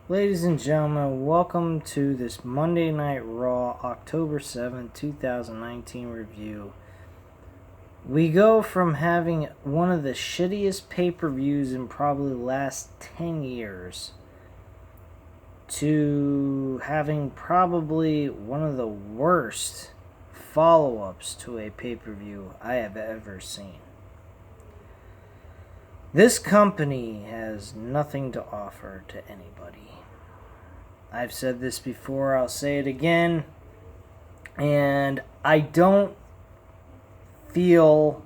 Ladies and gentlemen, welcome to this Monday Night Raw, October 7th, 2019 review. We go from having one of the shittiest pay-per-views in probably the last 10 years to having probably one of the worst follow-ups to a pay-per-view I have ever seen. This company has nothing to offer to anybody. I've said this before, I'll say it again, and I don't feel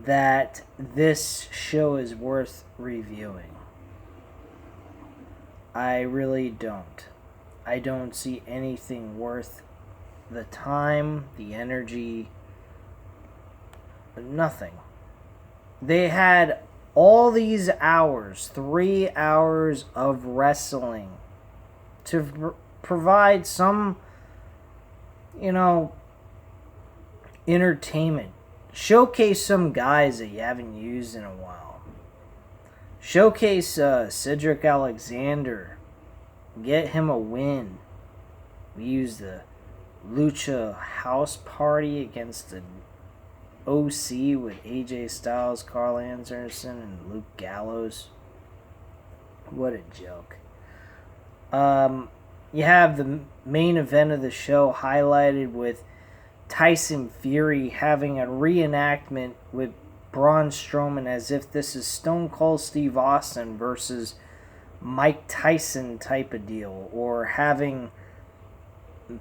that this show is worth reviewing. I really don't. I don't see anything worth the time, the energy, nothing. They had all these hours, 3 hours of wrestling to provide some, entertainment. Showcase some guys that you haven't used in a while. Showcase Cedric Alexander. Get him a win. We used the Lucha House Party against the OC with AJ Styles, Carl Anderson, and Luke Gallows. What a joke. You have the main event of the show highlighted with Tyson Fury having a reenactment with Braun Strowman as if this is Stone Cold Steve Austin versus Mike Tyson type of deal, or having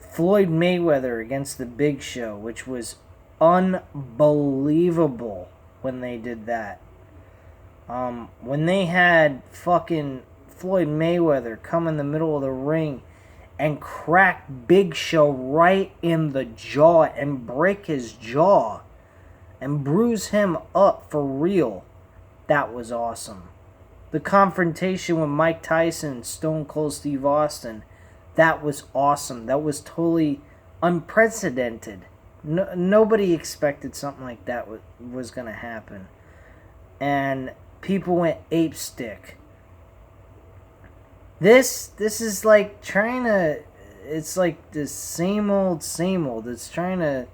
Floyd Mayweather against the Big Show, which was unbelievable when they did that. When they had fucking Floyd Mayweather come in the middle of the ring and crack Big Show right in the jaw and break his jaw and bruise him up for real, that was awesome. The confrontation with Mike Tyson and Stone Cold Steve Austin, that was awesome. That was totally unprecedented. Nobody expected something like that was going to happen. And people went ape stick. This is like trying to, it's like the same old. It's trying to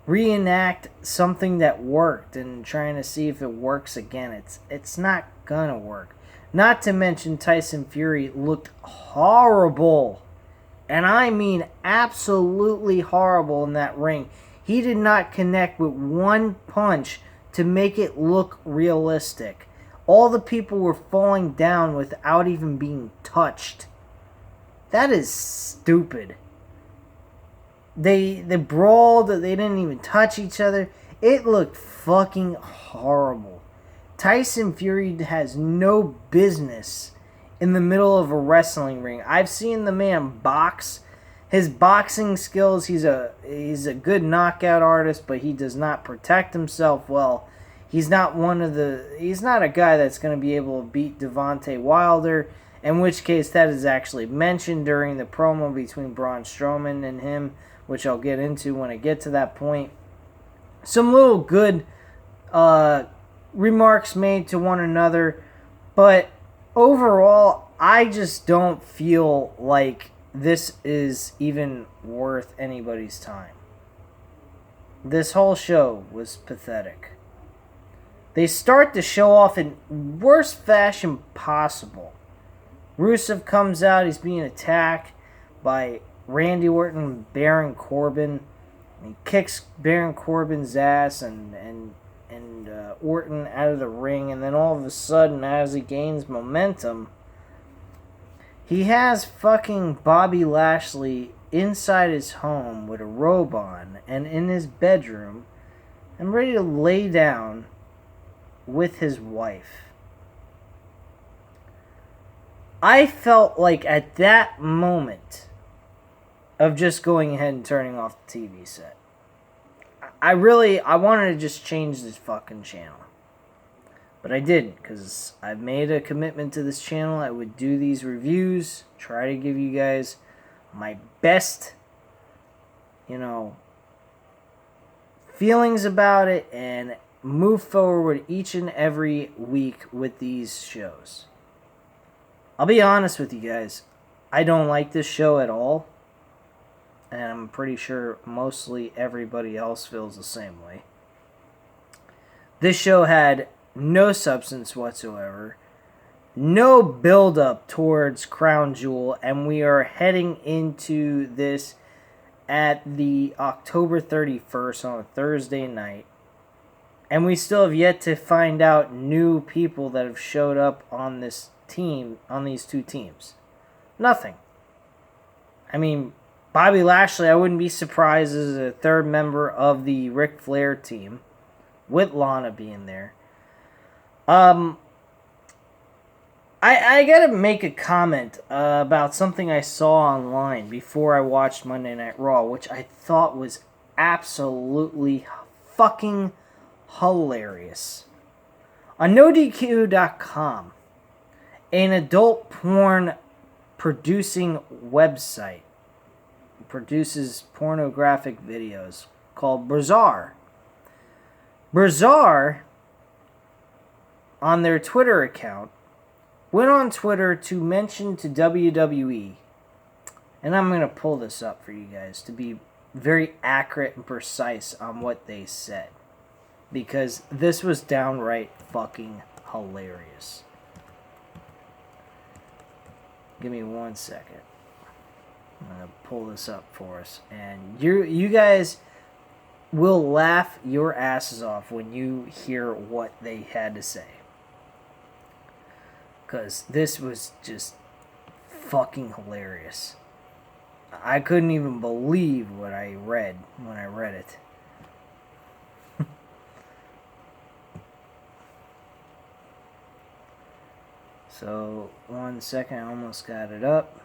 reenact something that worked and trying to see if it works again. It's not gonna work. Not to mention Tyson Fury looked horrible. And I mean absolutely horrible in that ring. He did not connect with one punch to make it look realistic. All the people were falling down without even being touched. That is stupid. They brawled, they didn't even touch each other. It looked fucking horrible. Tyson Fury has no business in the middle of a wrestling ring. I've seen the man box. His boxing skills, he's a good knockout artist, but he does not protect himself well. He's not a guy that's going to be able to beat Devontae Wilder, in which case that is actually mentioned during the promo between Braun Strowman and him, which I'll get into when I get to that point. Some little good remarks made to one another, but overall, I just don't feel like this is even worth anybody's time. This whole show was pathetic. They start the show off in worst fashion possible. Rusev comes out, he's being attacked by Randy Orton and Baron Corbin. He kicks Baron Corbin's ass and Orton out of the ring, and then all of a sudden, as he gains momentum, he has fucking Bobby Lashley inside his home with a robe on and in his bedroom and ready to lay down with his wife. I felt like at that moment of just going ahead and turning off the TV set, I wanted to just change this fucking channel. But I didn't, because I've made a commitment to this channel. I would do these reviews, try to give you guys my best, feelings about it, and move forward each and every week with these shows. I'll be honest with you guys. I don't like this show at all. And I'm pretty sure mostly everybody else feels the same way. This show had no substance whatsoever. No build-up towards Crown Jewel. And we are heading into this at the October 31st on a Thursday night. And we still have yet to find out new people that have showed up on this team, on these two teams. Nothing. I mean, Bobby Lashley, I wouldn't be surprised as a third member of the Ric Flair team, with Lana being there. I gotta make a comment about something I saw online before I watched Monday Night Raw, which I thought was absolutely fucking hilarious. On NoDQ.com, an adult porn producing website produces pornographic videos called Bizarre. Bizarre, on their Twitter account, went on Twitter to mention to WWE, and I'm going to pull this up for you guys to be very accurate and precise on what they said, because this was downright fucking hilarious. Give me 1 second. I'm going to pull this up for us, and you guys will laugh your asses off when you hear what they had to say. Because this was just fucking hilarious. I couldn't even believe what I read when I read it. So, 1 second, I almost got it up.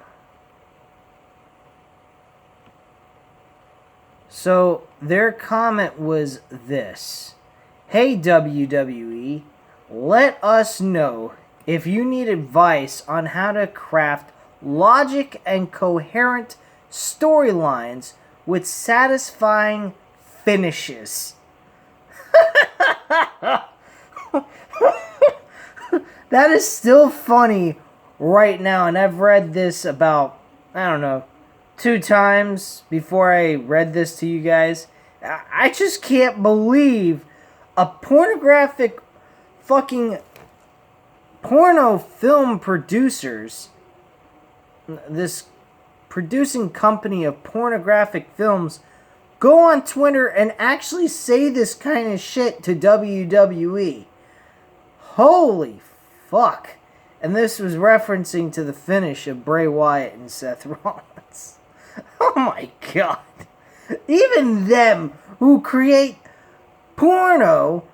So, their comment was this. Hey WWE, let us know if you need advice on how to craft logic and coherent storylines with satisfying finishes. That is still funny right now, and I've read this about, I don't know, 2 times before I read this to you guys. I just can't believe a pornographic fucking porno film producers, this producing company of pornographic films, go on Twitter and actually say this kind of shit to WWE. Holy fuck. And this was referencing to the finish of Bray Wyatt and Seth Rollins. Oh my god. Even them who create porno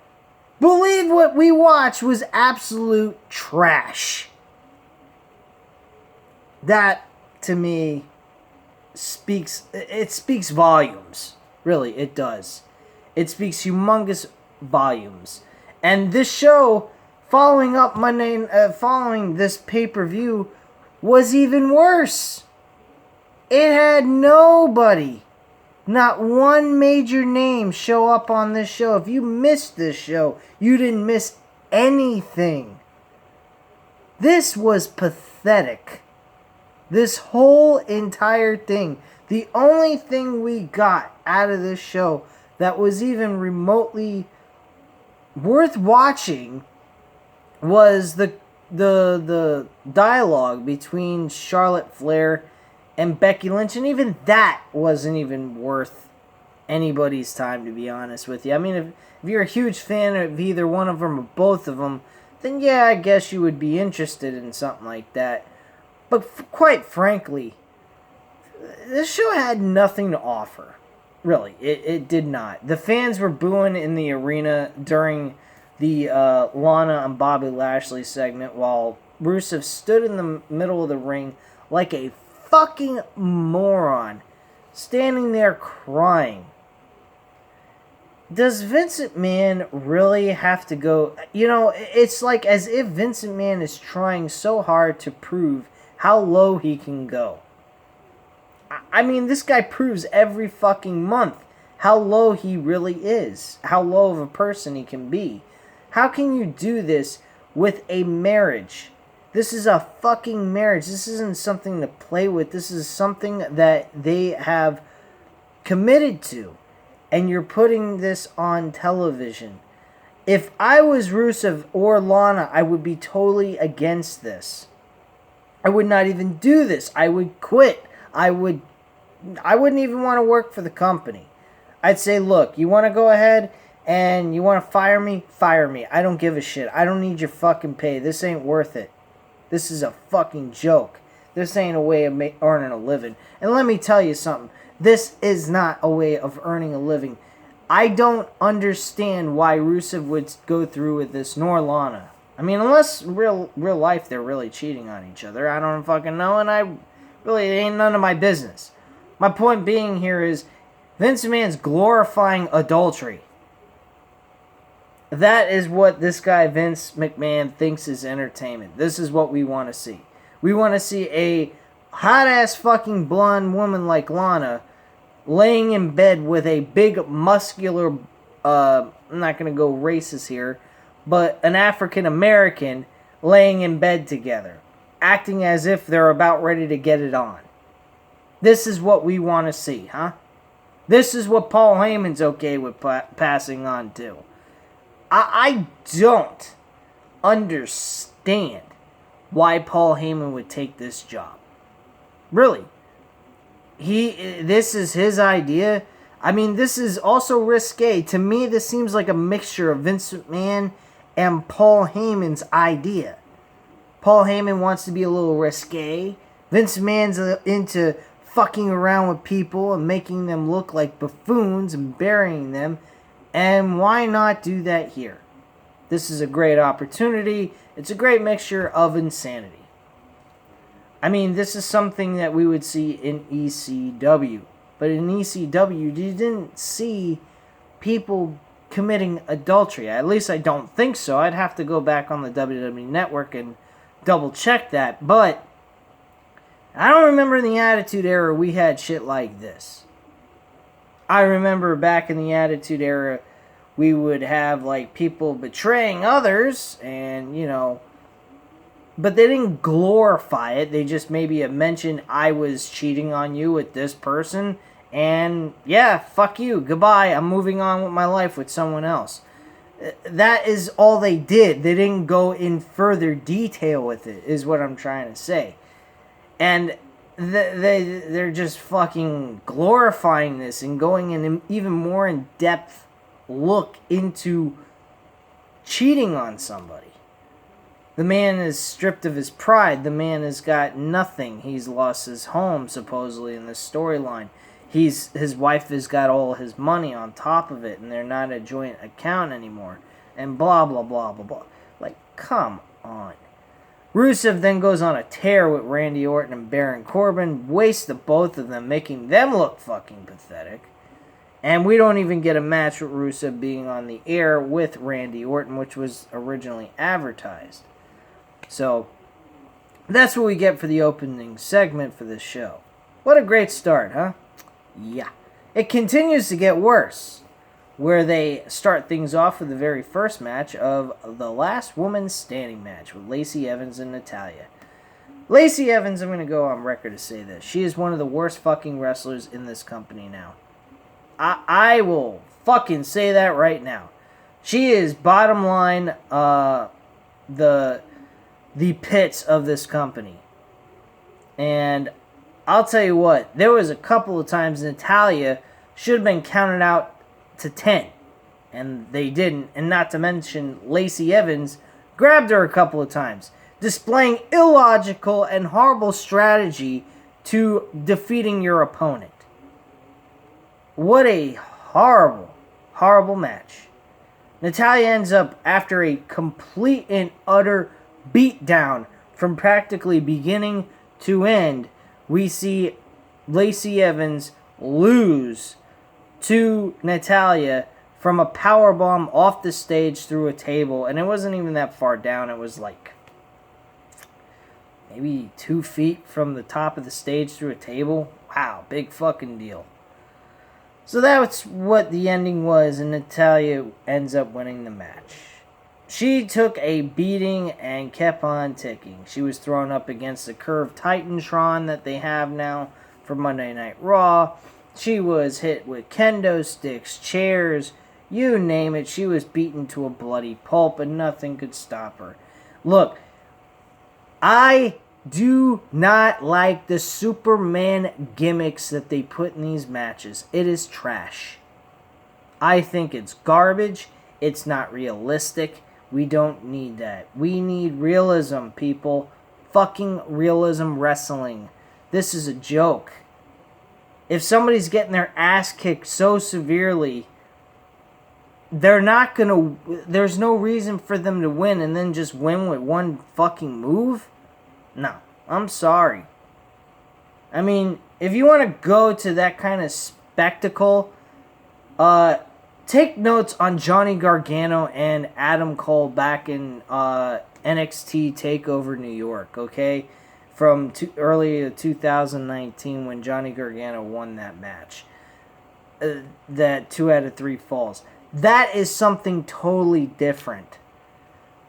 believe what we watch was absolute trash. That, to me, speaks volumes. Really, it does. It speaks humongous volumes. And this show, following this pay-per-view, was even worse. It had nobody, not one major name, show up on this show. If you missed this show, you didn't miss anything. This was pathetic. This whole entire thing. The only thing we got out of this show that was even remotely worth watching was the dialogue between Charlotte Flair and Becky Lynch, and even that wasn't even worth anybody's time, to be honest with you. I mean, if you're a huge fan of either one of them or both of them, then yeah, I guess you would be interested in something like that. But quite frankly, this show had nothing to offer. Really, it did not. The fans were booing in the arena during the Lana and Bobby Lashley segment, while Rusev stood in the middle of the ring like a fucking moron, standing there crying. Does Vince McMahon really have to go? You know, it's like as if Vince McMahon is trying so hard to prove how low he can go. I mean, this guy proves every fucking month how low he really is, how low of a person he can be. How can you do this with a marriage This is a fucking marriage. This isn't something to play with. This is something that they have committed to. And you're putting this on television. If I was Rusev or Lana, I would be totally against this. I would not even do this. I would quit. I wouldn't even want to work for the company. I'd say, look, you want to go ahead and you want to fire me? Fire me. I don't give a shit. I don't need your fucking pay. This ain't worth it. This is a fucking joke. This ain't a way of earning a living. And let me tell you something. This is not a way of earning a living. I don't understand why Rusev would go through with this, nor Lana. I mean, unless real life they're really cheating on each other. I don't fucking know, and I really ain't none of my business. My point being here is Vince McMahon's glorifying adultery. That is what this guy Vince McMahon thinks is entertainment. This is what we want to see. We want to see a hot-ass fucking blonde woman like Lana laying in bed with a big muscular, I'm not going to go racist here, but an African American laying in bed together, acting as if they're about ready to get it on. This is what we want to see, huh? This is what Paul Heyman's okay with passing on to. I don't understand why Paul Heyman would take this job. Really. This is his idea. I mean, this is also risque. To me, this seems like a mixture of Vince McMahon and Paul Heyman's idea. Paul Heyman wants to be a little risque. Vince McMahon's into fucking around with people and making them look like buffoons and burying them. And why not do that here? This is a great opportunity. It's a great mixture of insanity. I mean, this is something that we would see in ECW. But in ECW, you didn't see people committing adultery. At least I don't think so. I'd have to go back on the WWE Network and double check that. But I don't remember in the Attitude Era we had shit like this. I remember back in the Attitude Era we would have like people betraying others and, you know, but they didn't glorify it. They just maybe mentioned, I was cheating on you with this person. And yeah, fuck you. Goodbye. I'm moving on with my life with someone else. That is all they did. They didn't go in further detail with it, is what I'm trying to say. And they're just fucking glorifying this and going in an even more in-depth look into cheating on somebody. The man is stripped of his pride. The man has got nothing. He's lost his home, supposedly, in this storyline. His wife has got all his money on top of it, and they're not a joint account anymore. And blah, blah, blah, blah, blah. Like, come on. Rusev then goes on a tear with Randy Orton and Baron Corbin, wastes the both of them, making them look fucking pathetic. And we don't even get a match with Rusev being on the air with Randy Orton, which was originally advertised. So, that's what we get for the opening segment for this show. What a great start, huh? Yeah. It continues to get worse, where they start things off with the very first match of the Last Woman Standing match with Lacey Evans and Natalya. Lacey Evans, I'm going to go on record to say this. She is one of the worst fucking wrestlers in this company now. I will fucking say that right now. She is bottom line the pits of this company. And I'll tell you what, there was a couple of times Natalya should have been counted out to 10. And they didn't. And not to mention, Lacey Evans grabbed her a couple of times, displaying illogical and horrible strategy to defeating your opponent. What a horrible, horrible match. Natalya ends up, after a complete and utter beatdown from practically beginning to end, we see Lacey Evans lose to Natalya from a powerbomb off the stage through a table. And it wasn't even that far down. It was like maybe 2 feet from the top of the stage through a table. Wow, big fucking deal. So that's what the ending was, and Natalya ends up winning the match. she took a beating and kept on ticking. She was thrown up against the curved Titantron that they have now for Monday Night Raw. She was hit with kendo sticks, chairs, you name it. She was beaten to a bloody pulp and nothing could stop her. Look, I do not like the Superman gimmicks that they put in these matches. It is trash. I think it's garbage. It's not realistic. We don't need that. We need realism, people. Fucking realism wrestling. This is a joke. If somebody's getting their ass kicked so severely, they're not gonna... There's no reason for them to win and then just win with one fucking move? No. I'm sorry. I mean, if you want to go to that kind of spectacle, take notes on Johnny Gargano and Adam Cole back in NXT TakeOver New York, okay? From early 2019 when Johnny Gargano won that match. That 2 out of 3 falls. That is something totally different.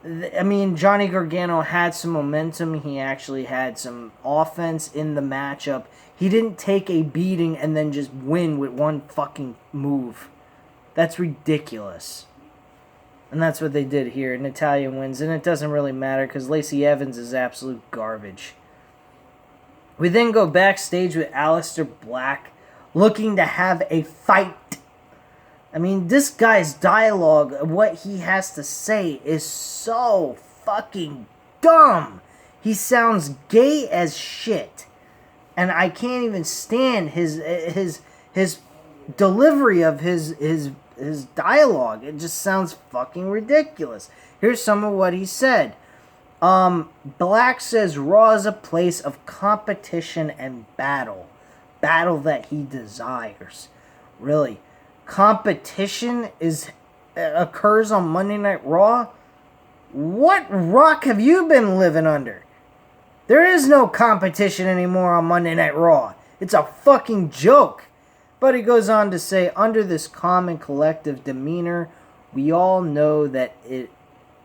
I mean, Johnny Gargano had some momentum. He actually had some offense in the matchup. He didn't take a beating and then just win with one fucking move. That's ridiculous. And that's what they did here. Natalya wins, and it doesn't really matter because Lacey Evans is absolute garbage. We then go backstage with Aleister Black looking to have a fight. I mean, this guy's dialogue, what he has to say is so fucking dumb. He sounds gay as shit. And I can't even stand his delivery of his dialogue. It just sounds fucking ridiculous. Here's some of what he said. Black says Raw is a place of competition and battle. Battle that he desires. Really? Competition occurs on Monday Night Raw? What rock have you been living under? There is no competition anymore on Monday Night Raw. It's a fucking joke. But he goes on to say, under this calm and collective demeanor, we all know that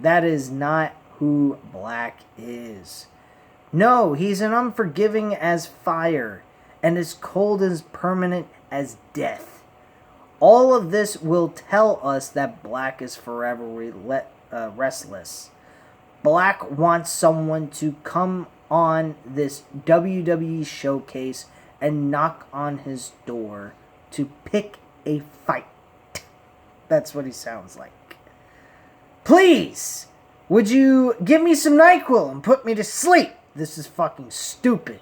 that is not who Black is. No, he's as unforgiving as fire, and as cold as permanent as death. All of this will tell us that Black is forever restless. Black wants someone to come on this WWE showcase and knock on his door to pick a fight. That's what he sounds like. Please, would you give me some NyQuil and put me to sleep? This is fucking stupid.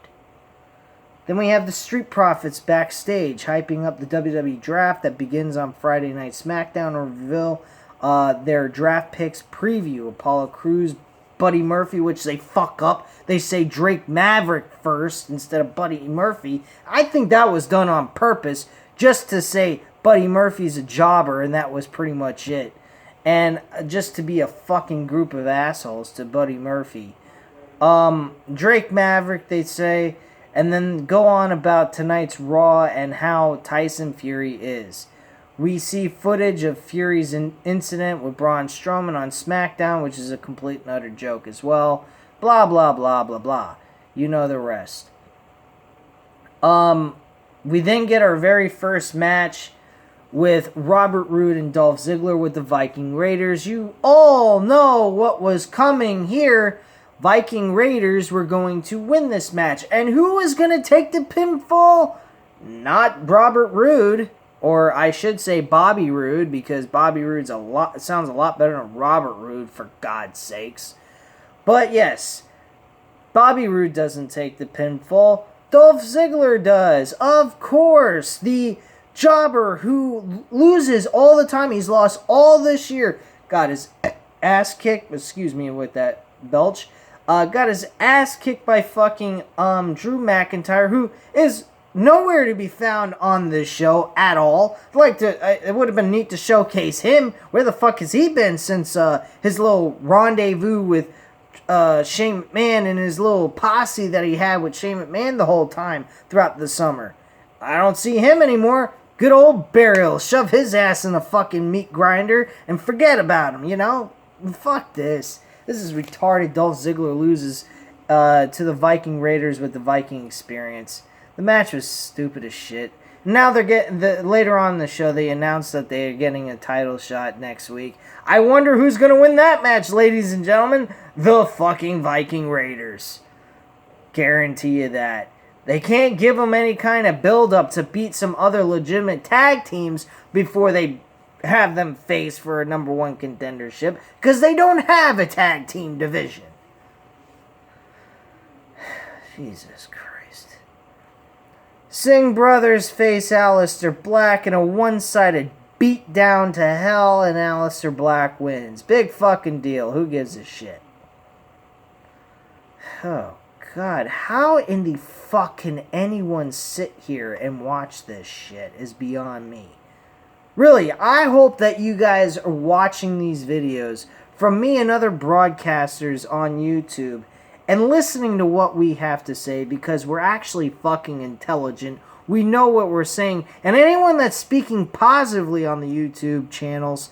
Then we have the Street Profits backstage hyping up the WWE draft that begins on Friday Night SmackDown or reveal their draft picks preview. Apollo Crews, Buddy Murphy, which they fuck up. They say Drake Maverick first instead of Buddy Murphy. I think that was done on purpose just to say Buddy Murphy's a jobber and that was pretty much it. And just to be a fucking group of assholes to Buddy Murphy. Drake Maverick, they say. And then go on about tonight's Raw and how Tyson Fury is. We see footage of Fury's incident with Braun Strowman on SmackDown, which is a complete and utter joke as well. Blah, blah, blah, blah, blah. You know the rest. We then get our very first match with Robert Roode and Dolph Ziggler with the Viking Raiders. You all know what was coming here. Viking Raiders were going to win this match. And who was going to take the pinfall? Not Robert Roode. Or I should say Bobby Roode, because Bobby Roode's sounds a lot better than Robert Roode, for God's sakes. But yes, Bobby Roode doesn't take the pinfall. Dolph Ziggler does. Of course. The jobber who loses all the time. He's lost all this year. Got his ass kicked. Excuse me with that belch. Got his ass kicked by fucking Drew McIntyre, who is nowhere to be found on this show at all. It would have been neat to showcase him. Where the fuck has he been since his little rendezvous with Shane McMahon and his little posse that he had with Shane McMahon the whole time throughout the summer? I don't see him anymore. Good old Burial. Shove his ass in a fucking meat grinder and forget about him, you know? fuck this. This is retarded. Dolph Ziggler loses to the Viking Raiders with the Viking experience. The match was stupid as shit. Now they're getting later on in the show. They announced that they are getting a title shot next week. I wonder who's gonna win that match, ladies and gentlemen. The fucking Viking Raiders. Guarantee you that. They can't give them any kind of build up to beat some other legitimate tag teams before they have them face for a number one contendership, because they don't have a tag team division. Jesus Christ. Singh brothers face Aleister Black in a one-sided beat down to hell, and Aleister Black wins. Big fucking deal. Who gives a shit? Oh, God. How in the fuck can anyone sit here and watch this shit is beyond me. Really, I hope that you guys are watching these videos from me and other broadcasters on YouTube and listening to what we have to say, because we're actually fucking intelligent. We know what we're saying. And anyone that's speaking positively on the YouTube channels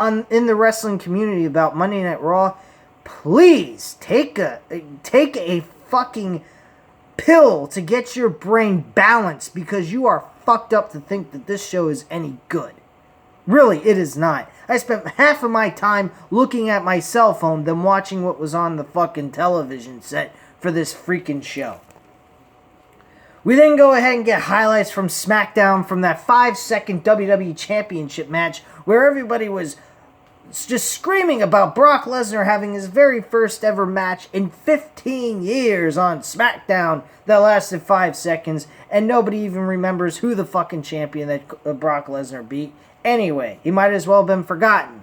in the wrestling community about Monday Night Raw, please take a fucking pill to get your brain balanced, because you are fucked up to think that this show is any good. Really, it is not. I spent half of my time looking at my cell phone than watching what was on the fucking television set for this freaking show. We then go ahead and get highlights from SmackDown from that 5-second WWE Championship match where everybody was just screaming about Brock Lesnar having his very first ever match in 15 years on SmackDown that lasted 5 seconds, and nobody even remembers who the fucking champion that Brock Lesnar beat. Anyway, he might as well have been forgotten.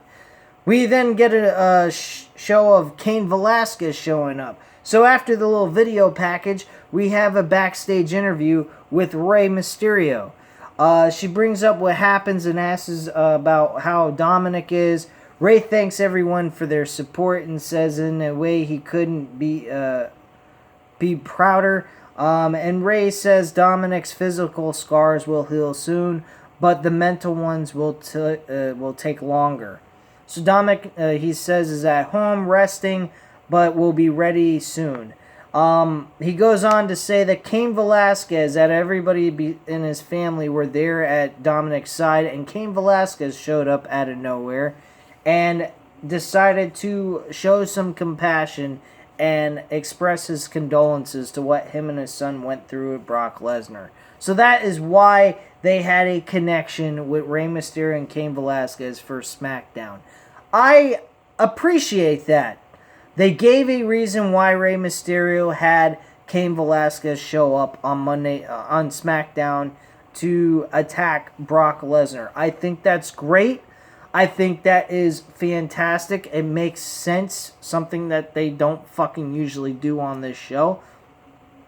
We then get a show of Cain Velasquez showing up. So after the little video package, we have a backstage interview with Rey Mysterio. She brings up what happens and asks about how Dominic is. Rey thanks everyone for their support and says in a way he couldn't be prouder. And Rey says Dominic's physical scars will heal soon, but the mental ones will take longer. So Dominic, he says, is at home resting, but will be ready soon. He goes on to say that Cain Velasquez, that everybody in his family were there at Dominic's side, and Cain Velasquez showed up out of nowhere and decided to show some compassion and express his condolences to what him and his son went through with Brock Lesnar. So that is why they had a connection with Rey Mysterio and Cain Velasquez for SmackDown. I appreciate that. They gave a reason why Rey Mysterio had Cain Velasquez show up on Monday on SmackDown to attack Brock Lesnar. I think that's great. I think that is fantastic. It makes sense. Something that they don't fucking usually do on this show.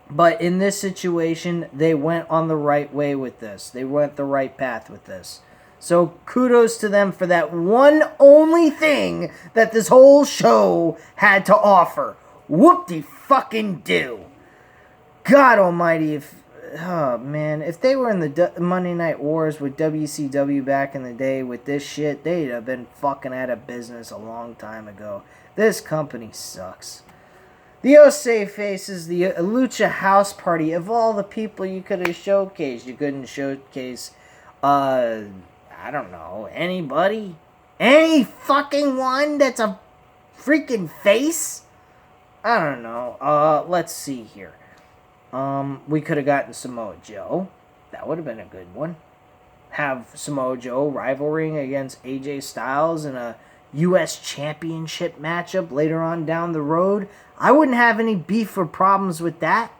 But in this situation, they went on the right way with this. They went the right path with this. So kudos to them for that one only thing that this whole show had to offer. Whoop-de-fucking-do. God almighty, if they were in the Monday Night Wars with WCW back in the day with this shit, they'd have been fucking out of business a long time ago. This company sucks. The Osei faces the Lucha House Party. Of all the people you could have showcased, you couldn't showcase, I don't know, anybody? Any fucking one that's a freaking face? I don't know. Let's see here. We could have gotten Samoa Joe. That would have been a good one. Have Samoa Joe rivaling against AJ Styles in a U.S. Championship matchup later on down the road. I wouldn't have any beef or problems with that.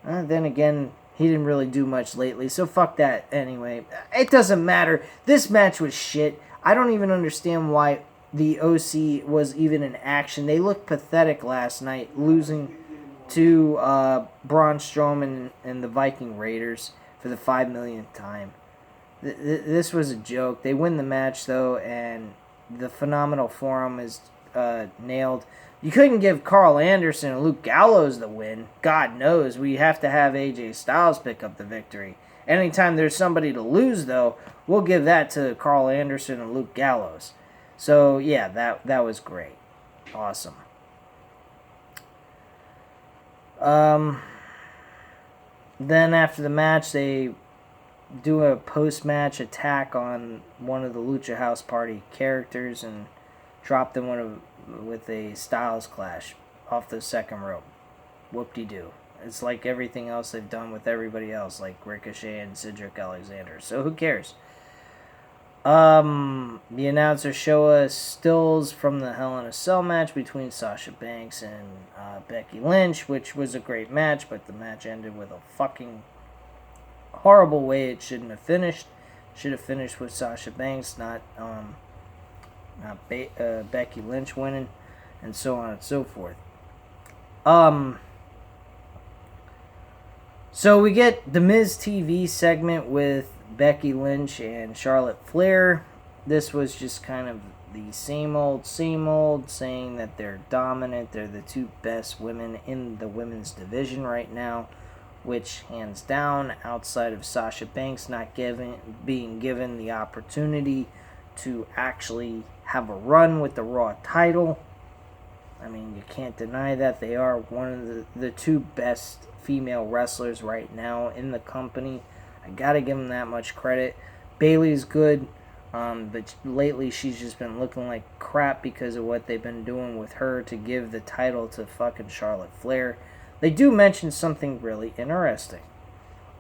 Then again, he didn't really do much lately, so fuck that anyway. It doesn't matter. This match was shit. I don't even understand why the OC was even in action. They looked pathetic last night, losing to Braun Strowman and the Viking Raiders for the 5 millionth time. This was a joke. They win the match, though, and the Phenomenal Forum is nailed. You couldn't give Carl Anderson and Luke Gallows the win. God knows we have to have AJ Styles pick up the victory. Anytime there's somebody to lose, though, we'll give that to Carl Anderson and Luke Gallows. So yeah, that was great. Awesome. Then after the match, they do a post-match attack on one of the Lucha House Party characters and drop them with a Styles Clash off the second rope. Whoop-de-doo. It's like everything else they've done with everybody else, like Ricochet and Cedric Alexander. So who cares? The announcers show us stills from the Hell in a Cell match between Sasha Banks and Becky Lynch, which was a great match, but the match ended with a fucking horrible way it shouldn't have finished. Should have finished with Sasha Banks, not Becky Lynch winning, and so on and so forth. So we get the Miz TV segment with Becky Lynch and Charlotte Flair. This was just kind of the same old, saying that they're dominant. They're the two best women in the women's division right now, which hands down, outside of Sasha Banks not being given the opportunity to actually have a run with the Raw title. I mean, you can't deny that they are one of the two best female wrestlers right now in the company. I gotta give them that much credit. Bayley's good, but lately she's just been looking like crap because of what they've been doing with her to give the title to fucking Charlotte Flair. They do mention something really interesting.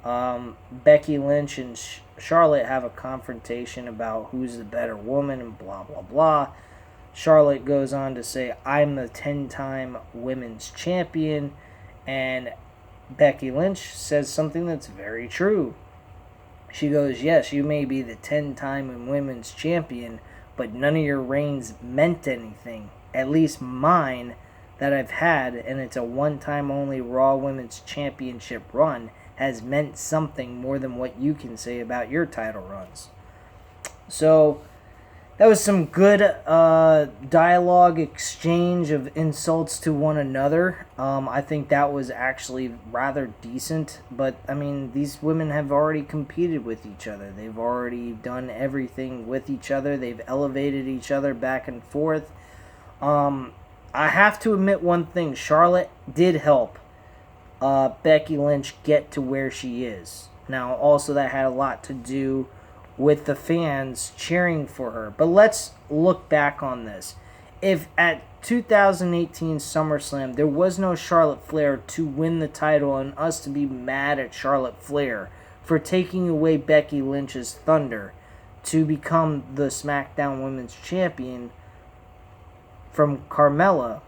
Becky Lynch and Charlotte have a confrontation about who's the better woman and blah, blah, blah. Charlotte goes on to say, I'm the 10-time women's champion, and Becky Lynch says something that's very true. She goes, yes, you may be the 10-time women's champion, but none of your reigns meant anything. At least mine that I've had, and it's a one-time only Raw Women's Championship run, has meant something more than what you can say about your title runs. So that was some good dialogue exchange of insults to one another. I think that was actually rather decent. But, I mean, these women have already competed with each other. They've already done everything with each other. They've elevated each other back and forth. I have to admit one thing. Charlotte did help Becky Lynch get to where she is. Now, also that had a lot to do with the fans cheering for her. But let's look back on this. If at 2018 SummerSlam there was no Charlotte Flair to win the title and us to be mad at Charlotte Flair for taking away Becky Lynch's thunder to become the SmackDown Women's Champion from Carmella,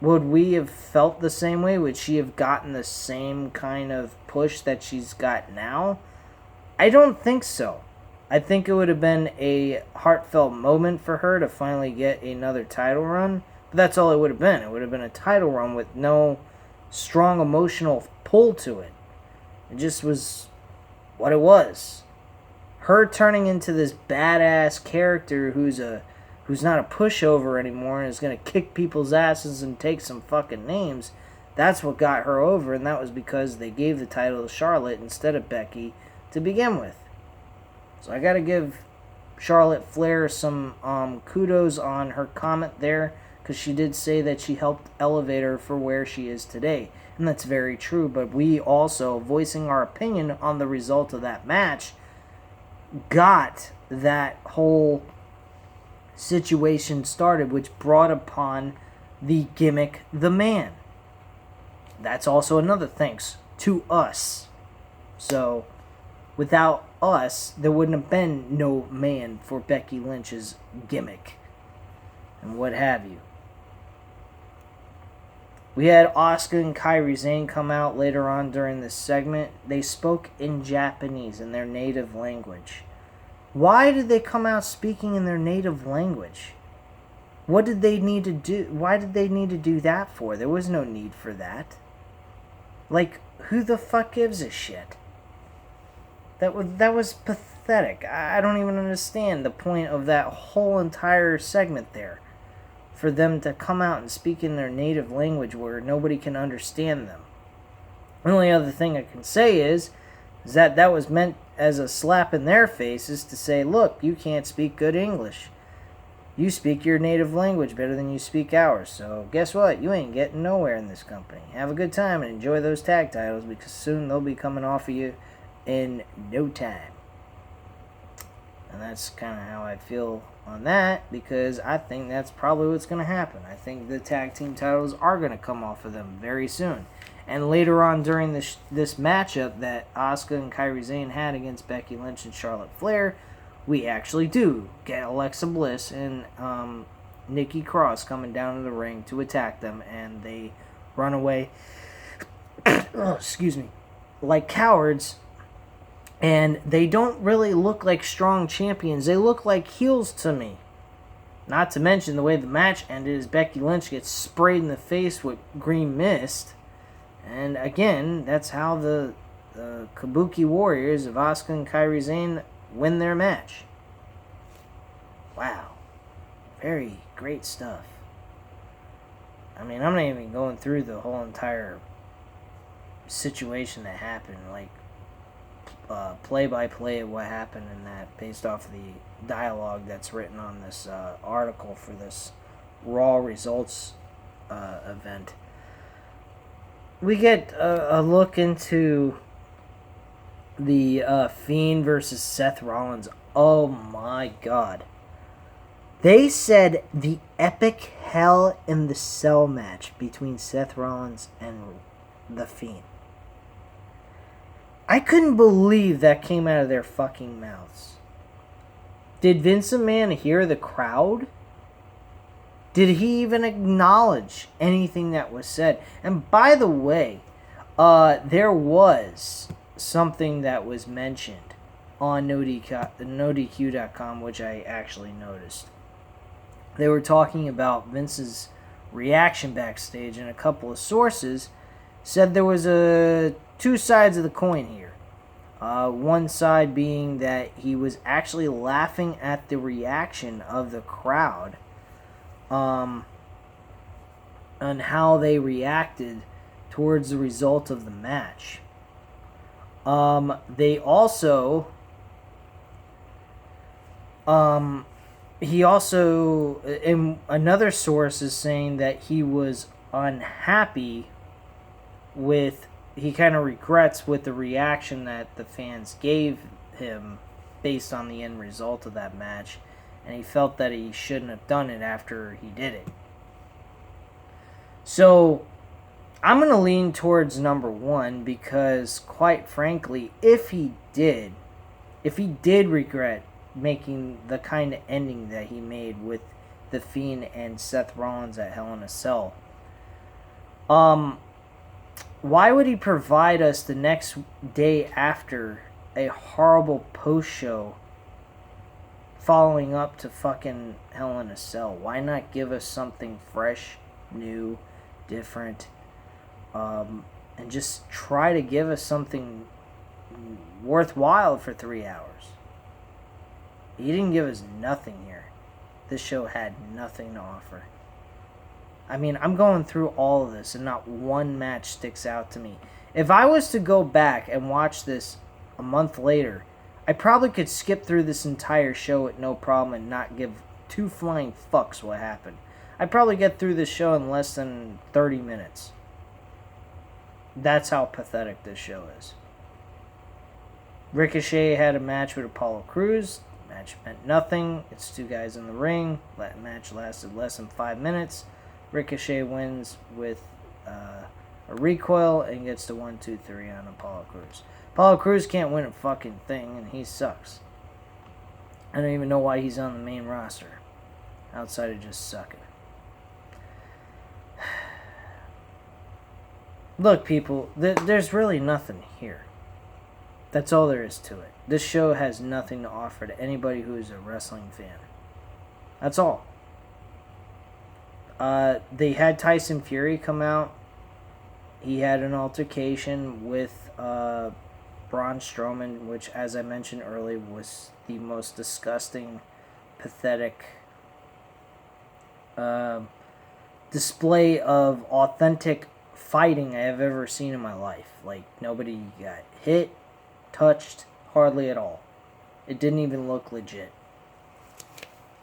would we have felt the same way? Would she have gotten the same kind of push that she's got now? I don't think so. I think it would have been a heartfelt moment for her to finally get another title run. But that's all it would have been. It would have been a title run with no strong emotional pull to it. It just was what it was. Her turning into this badass character who's not a pushover anymore and is going to kick people's asses and take some fucking names, that's what got her over, and that was because they gave the title to Charlotte instead of Becky to begin with. So I got to give Charlotte Flair some kudos on her comment there, because she did say that she helped elevate her for where she is today. And that's very true, but we also, voicing our opinion on the result of that match, got that whole situation started, which brought upon the gimmick, the man. That's also another thanks to us. So, without us, there wouldn't have been no man for Becky Lynch's gimmick and what have you. We had Asuka and Kairi Sane come out later on during this segment. They spoke in Japanese, in their native language. Why did they come out speaking in their native language? What did they need to do? Why did they need to do that for? There was no need for that. Like, who the fuck gives a shit? That was pathetic. I don't even understand the point of that whole entire segment there. For them to come out and speak in their native language where nobody can understand them. The only other thing I can say is that was meant as a slap in their faces to say, look, you can't speak good English. You speak your native language better than you speak ours, so guess what? You ain't getting nowhere in this company. Have a good time and enjoy those tag titles, because soon they'll be coming off of you in no time. And that's kind of how I feel on that, because I think that's probably what's going to happen. I think the tag team titles are going to come off of them very soon. And later on during this matchup that Asuka and Kairi Sane had against Becky Lynch and Charlotte Flair, we actually do get Alexa Bliss and Nikki Cross coming down to the ring to attack them, and they run away like cowards, and they don't really look like strong champions. They look like heels to me. Not to mention the way the match ended is Becky Lynch gets sprayed in the face with green mist, and again, that's how the Kabuki Warriors of Asuka and Kairi Sane win their match. Wow. Very great stuff. I mean, I'm not even going through the whole entire situation that happened, like play-by-play of what happened in that, based off of the dialogue that's written on this article for this Raw results event. We get a look into the Fiend versus Seth Rollins. Oh my god. They said the epic Hell in the Cell match between Seth Rollins and the Fiend. I couldn't believe that came out of their fucking mouths. Did Vince McMahon hear the crowd? Did he even acknowledge anything that was said? And by the way, there was something that was mentioned on NoDQ.com, which I actually noticed. They were talking about Vince's reaction backstage, and a couple of sources said there was two sides of the coin here. One side being that he was actually laughing at the reaction of the crowd on how they reacted towards the result of the match. They also he also, in another source is saying that he was unhappy with, he kind of regrets with the reaction that the fans gave him based on the end result of that match, and he felt that he shouldn't have done it after he did it. So I'm going to lean towards number one, because quite frankly, if he did regret making the kind of ending that he made with The Fiend and Seth Rollins at Hell in a Cell, why would he provide us the next day after a horrible post-show following up to fucking Hell in a Cell? Why not give us something fresh, new, different, and just try to give us something worthwhile for 3 hours? He didn't give us nothing here. This show had nothing to offer. I mean, I'm going through all of this and not one match sticks out to me. If I was to go back and watch this a month later, I probably could skip through this entire show with no problem and not give two flying fucks what happened. I'd probably get through this show in less than 30 minutes. That's how pathetic this show is. Ricochet had a match with Apollo Crews. Match meant nothing. It's two guys in the ring. That match lasted less than 5 minutes. Ricochet wins with a recoil and gets the 1-2-3 on Apollo Crews. Apollo Crews can't win a fucking thing, and he sucks. I don't even know why he's on the main roster, outside of just sucking. Look, people, there's really nothing here. That's all there is to it. This show has nothing to offer to anybody who is a wrestling fan. That's all. They had Tyson Fury come out. He had an altercation with Braun Strowman, which, as I mentioned earlier, was the most disgusting, pathetic display of authentic fighting I have ever seen in my life. Like, nobody got hit, touched, hardly at all. It didn't even look legit.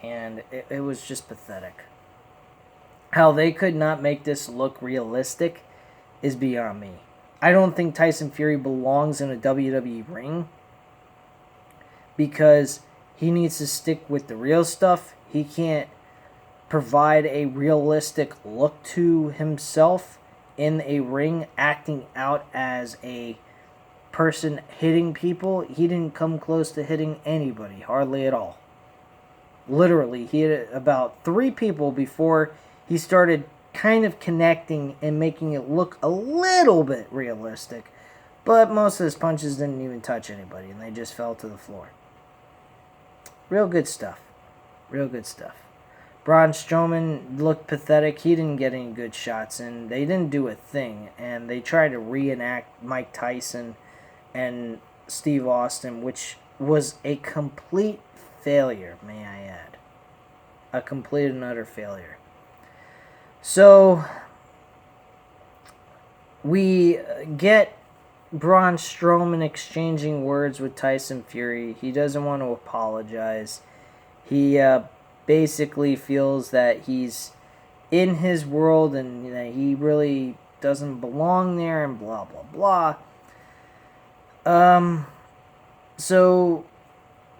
and it was just pathetic. How they could not make this look realistic is beyond me. I don't think Tyson Fury belongs in a WWE ring because he needs to stick with the real stuff. He can't provide a realistic look to himself in a ring, acting out as a person hitting people. He didn't come close to hitting anybody, hardly at all. Literally, he hit about 3 people before he started kind of connecting and making it look a little bit realistic. But most of his punches didn't even touch anybody, and they just fell to the floor. Real good stuff. Real good stuff. Braun Strowman looked pathetic. He didn't get any good shots in. They didn't do a thing. And they tried to reenact Mike Tyson and Steve Austin, which was a complete failure, may I add. A complete and utter failure. So, we get Braun Strowman exchanging words with Tyson Fury. He doesn't want to apologize. He basically feels that he's in his world and that he really doesn't belong there and blah, blah, blah. So,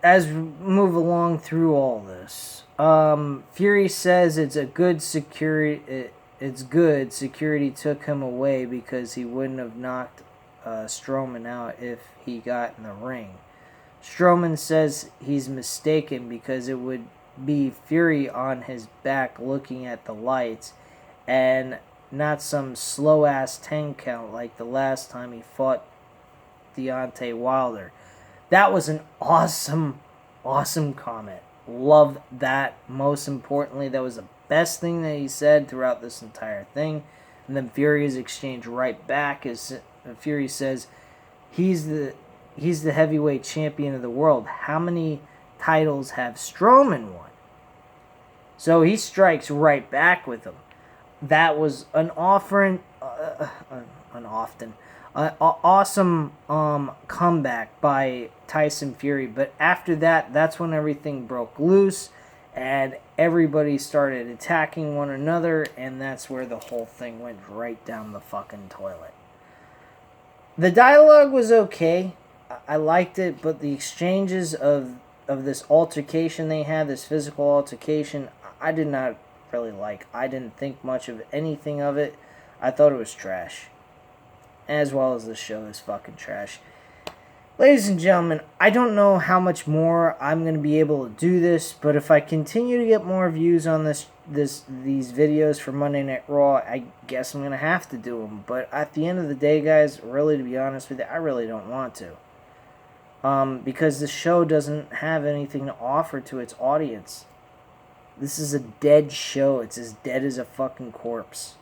as we move along through all this, Fury says it's good security took him away because he wouldn't have knocked Strowman out if he got in the ring. Strowman says he's mistaken because it would be Fury on his back looking at the lights and not some slow-ass 10 count like the last time he fought Deontay Wilder. That was an awesome comment. Loved that. Most importantly, that was the best thing that he said throughout this entire thing. And then Fury's exchange right back as Fury says he's the heavyweight champion of the world. How many titles have Strowman won? So he strikes right back with him. That was an awesome comeback by Tyson Fury. But after that, that's when everything broke loose and everybody started attacking one another, and that's where the whole thing went right down the fucking toilet. The dialogue was okay. I liked it, but the exchanges of this altercation they had, this physical altercation, I did not really like. I didn't think much of anything of it. I thought it was trash. As well as the show is fucking trash. Ladies and gentlemen, I don't know how much more I'm going to be able to do this, but if I continue to get more views on these videos for Monday Night Raw, I guess I'm going to have to do them. But at the end of the day, guys, really, to be honest with you, I really don't want to. Because the show doesn't have anything to offer to its audience. This is a dead show. It's as dead as a fucking corpse.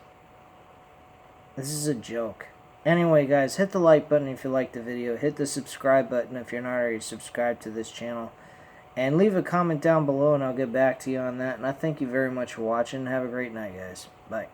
This is a joke. Anyway, guys, hit the like button if you liked the video. Hit the subscribe button if you're not already subscribed to this channel. And leave a comment down below and I'll get back to you on that. And I thank you very much for watching. Have a great night, guys. Bye.